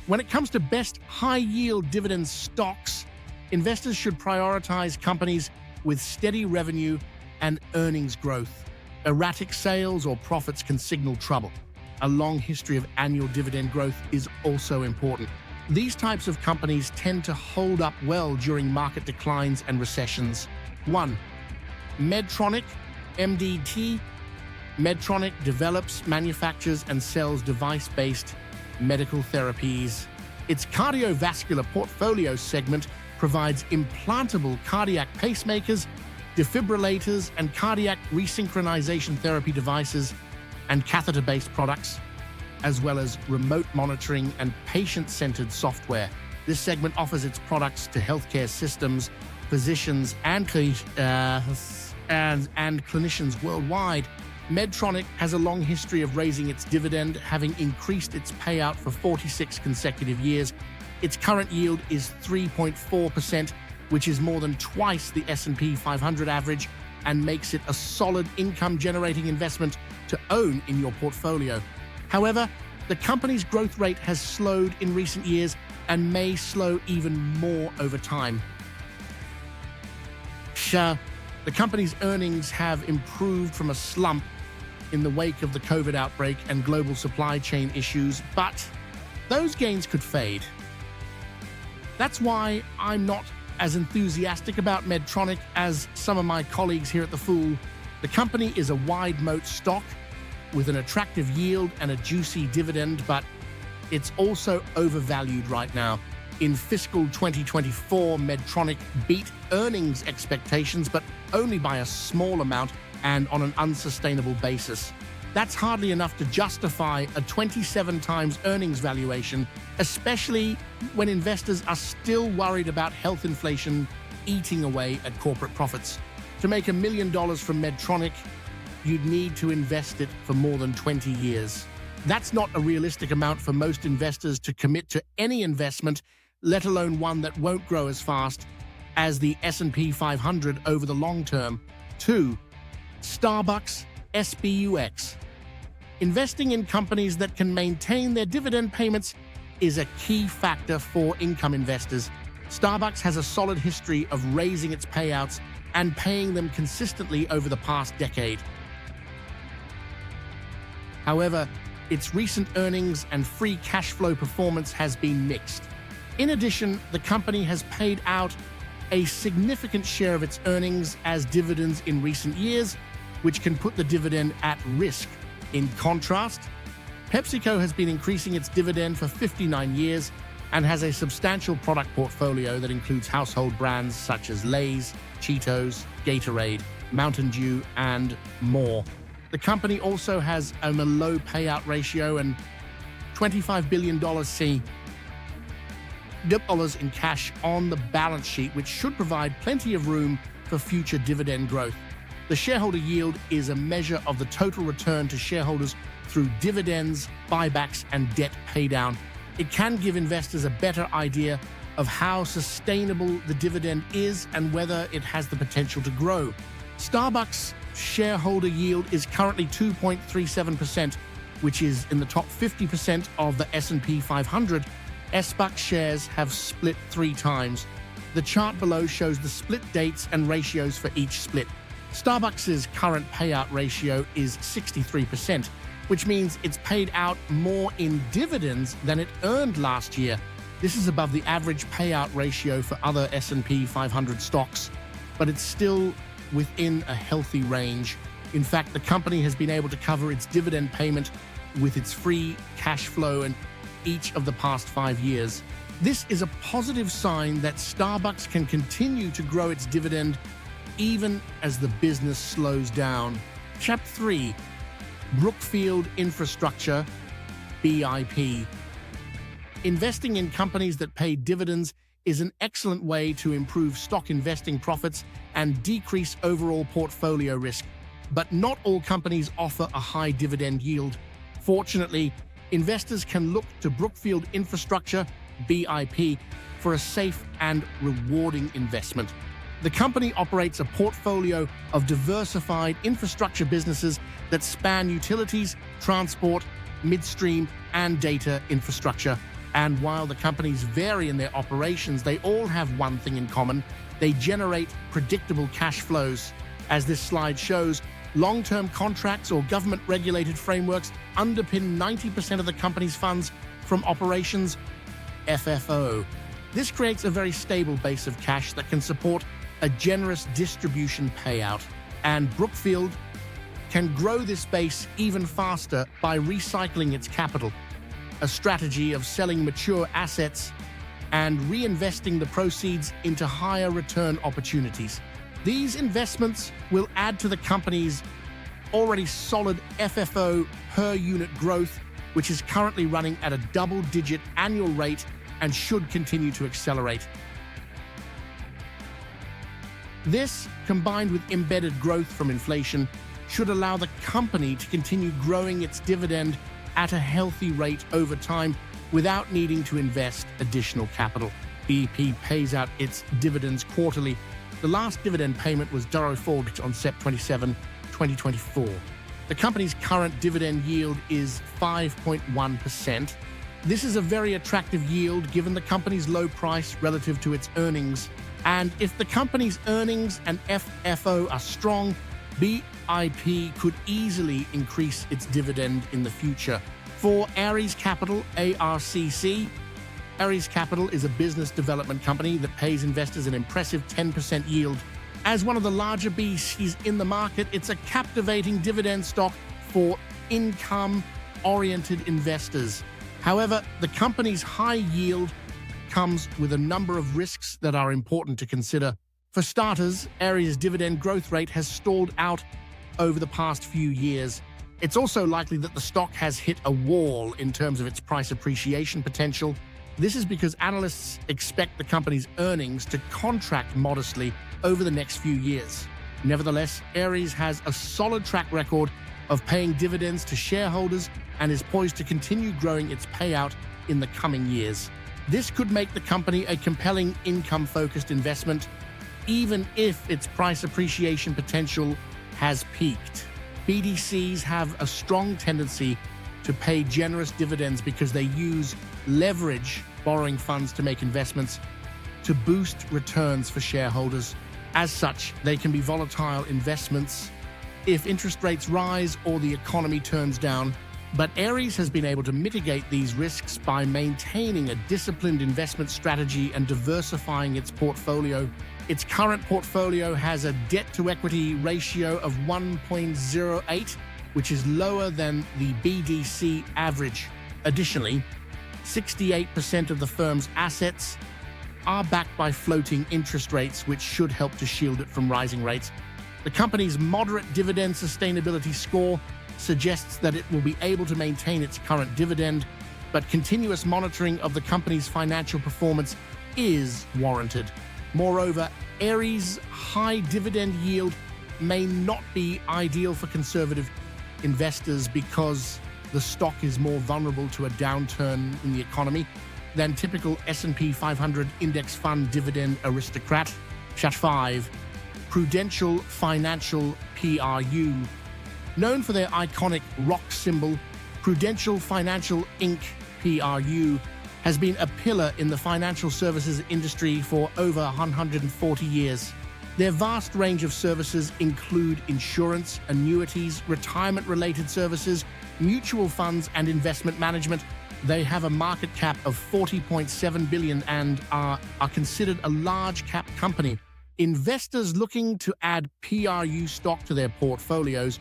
When it comes to best high-yield dividend stocks, investors should prioritize companies with steady revenue and earnings growth. Erratic sales or profits can signal trouble. A long history of annual dividend growth is also important. These types of companies tend to hold up well during market declines and recessions. 1. Medtronic, MDT. Medtronic develops, manufactures, and sells device-based medical therapies. Its cardiovascular portfolio segment provides implantable cardiac pacemakers, defibrillators, and cardiac resynchronization therapy devices and catheter-based products, as well as remote monitoring and patient-centered software. This segment offers its products to healthcare systems, physicians, and clinicians worldwide. Medtronic has a long history of raising its dividend, having increased its payout for 46 consecutive years. Its current yield is 3.4%, which is more than twice the S&P 500 average and makes it a solid income-generating investment to own in your portfolio. However, the company's growth rate has slowed in recent years and may slow even more over time. The company's earnings have improved from a slump in the wake of the COVID outbreak and global supply chain issues, but those gains could fade. That's why I'm not as enthusiastic about Medtronic as some of my colleagues here at The Fool. The company is a wide moat stock with an attractive yield and a juicy dividend, but it's also overvalued right now. In fiscal 2024, Medtronic beat earnings expectations, but only by a small amount and on an unsustainable basis. That's hardly enough to justify a 27 times earnings valuation, especially when investors are still worried about health inflation eating away at corporate profits. To make $1 million from Medtronic, you'd need to invest it for more than 20 years. That's not a realistic amount for most investors to commit to any investment, let alone one that won't grow as fast as the S&P 500 over the long term. 2. Starbucks, SBUX. Investing in companies that can maintain their dividend payments is a key factor for income investors. Starbucks has a solid history of raising its payouts and paying them consistently over the past decade. However, its recent earnings and free cash flow performance has been mixed. In addition, the company has paid out a significant share of its earnings as dividends in recent years, which can put the dividend at risk. In contrast, PepsiCo has been increasing its dividend for 59 years and has a substantial product portfolio that includes household brands such as Lay's, Cheetos, Gatorade, Mountain Dew, and more. The company also has a low payout ratio and $25 billion in cash on the balance sheet, which should provide plenty of room for future dividend growth. The shareholder yield is a measure of the total return to shareholders through dividends, buybacks, and debt paydown. It can give investors a better idea of how sustainable the dividend is and whether it has the potential to grow. Starbucks' shareholder yield is currently 2.37%, which is in the top 50% of the S&P 500. SBUX shares have split 3 times. The chart below shows the split dates and ratios for each split. Starbucks' current payout ratio is 63%, which means it's paid out more in dividends than it earned last year. This is above the average payout ratio for other S&P 500 stocks, but it's still within a healthy range. In fact, the company has been able to cover its dividend payment with its free cash flow in each of the past 5 years. This is a positive sign that Starbucks can continue to grow its dividend even as the business slows down. Chapter 3. Brookfield Infrastructure, BIP. Investing in companies that pay dividends is an excellent way to improve stock investing profits and decrease overall portfolio risk. But not all companies offer a high dividend yield. Fortunately, investors can look to Brookfield Infrastructure, BIP, for a safe and rewarding investment. The company operates a portfolio of diversified infrastructure businesses that span utilities, transport, midstream, and data infrastructure. And while the companies vary in their operations, they all have one thing in common: they generate predictable cash flows. As this slide shows, long-term contracts or government-regulated frameworks underpin 90% of the company's funds from operations, FFO. This creates a very stable base of cash that can support a generous distribution payout. And Brookfield can grow this base even faster by recycling its capital, a strategy of selling mature assets and reinvesting the proceeds into higher return opportunities. These investments will add to the company's already solid FFO per unit growth, which is currently running at a double-digit annual rate and should continue to accelerate. This, combined with embedded growth from inflation, should allow the company to continue growing its dividend at a healthy rate over time without needing to invest additional capital. BP pays out its dividends quarterly. The last dividend payment was forward on Sept 27, 2024. The company's current dividend yield is 5.1%. This is a very attractive yield given the company's low price relative to its earnings. And if the company's earnings and FFO are strong, BIP could easily increase its dividend in the future. For Ares Capital, ARCC, Ares Capital is a business development company that pays investors an impressive 10% yield. As one of the larger BDCs in the market, it's a captivating dividend stock for income-oriented investors. However, the company's high yield comes with a number of risks that are important to consider. For starters, Ares' dividend growth rate has stalled out over the past few years. It's also likely that the stock has hit a wall in terms of its price appreciation potential. This is because analysts expect the company's earnings to contract modestly over the next few years. Nevertheless, Ares has a solid track record of paying dividends to shareholders and is poised to continue growing its payout in the coming years. This could make the company a compelling income-focused investment, even if its price appreciation potential has peaked. BDCs have a strong tendency to pay generous dividends because they use leverage borrowing funds to make investments to boost returns for shareholders. As such, they can be volatile investments if interest rates rise or the economy turns down. But Ares has been able to mitigate these risks by maintaining a disciplined investment strategy and diversifying its portfolio. Its current portfolio has a debt-to-equity ratio of 1.08, which is lower than the BDC average. Additionally, 68% of the firm's assets are backed by floating interest rates, which should help to shield it from rising rates. The company's moderate dividend sustainability score suggests that it will be able to maintain its current dividend, but continuous monitoring of the company's financial performance is warranted. Moreover, Ares' high dividend yield may not be ideal for conservative investors because the stock is more vulnerable to a downturn in the economy than typical S&P 500 index fund dividend aristocrat. Chart 5. Prudential Financial PRU. Known for their iconic rock symbol, Prudential Financial Inc. PRU has been a pillar in the financial services industry for over 140 years. Their vast range of services include insurance, annuities, retirement-related services, mutual funds, and investment management. They have a market cap of $40.7 billion and are considered a large-cap company. Investors looking to add PRU stock to their portfolios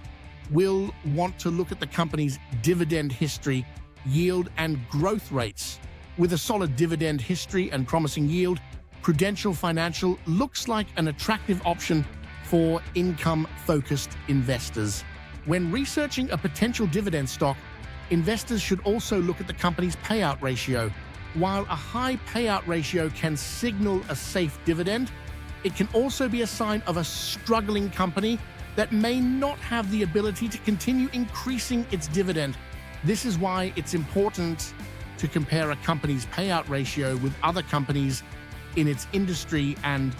will want to look at the company's dividend history, yield, and growth rates. With a solid dividend history and promising yield, Prudential Financial looks like an attractive option for income-focused investors. When researching a potential dividend stock, investors should also look at the company's payout ratio. While a high payout ratio can signal a safe dividend, it can also be a sign of a struggling company that may not have the ability to continue increasing its dividend. This is why it's important to compare a company's payout ratio with other companies in its industry and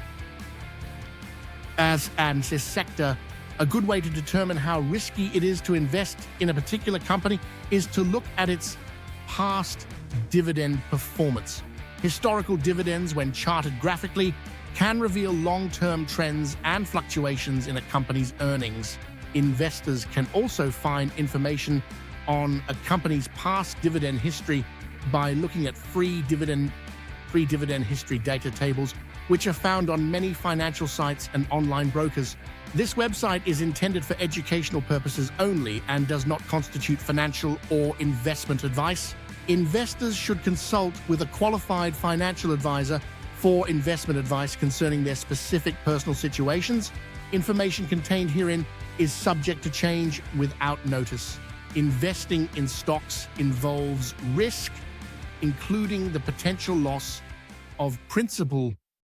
its sector. A good way to determine how risky it is to invest in a particular company is to look at its past dividend performance. Historical dividends, when charted graphically, can reveal long-term trends and fluctuations in a company's earnings. Investors can also find information on a company's past dividend history by looking at free dividend history data tables, which are found on many financial sites and online brokers. This website is intended for educational purposes only and does not constitute financial or investment advice. Investors should consult with a qualified financial advisor for investment advice concerning their specific personal situations. Information contained herein is subject to change without notice. Investing in stocks involves risk, including the potential loss of principal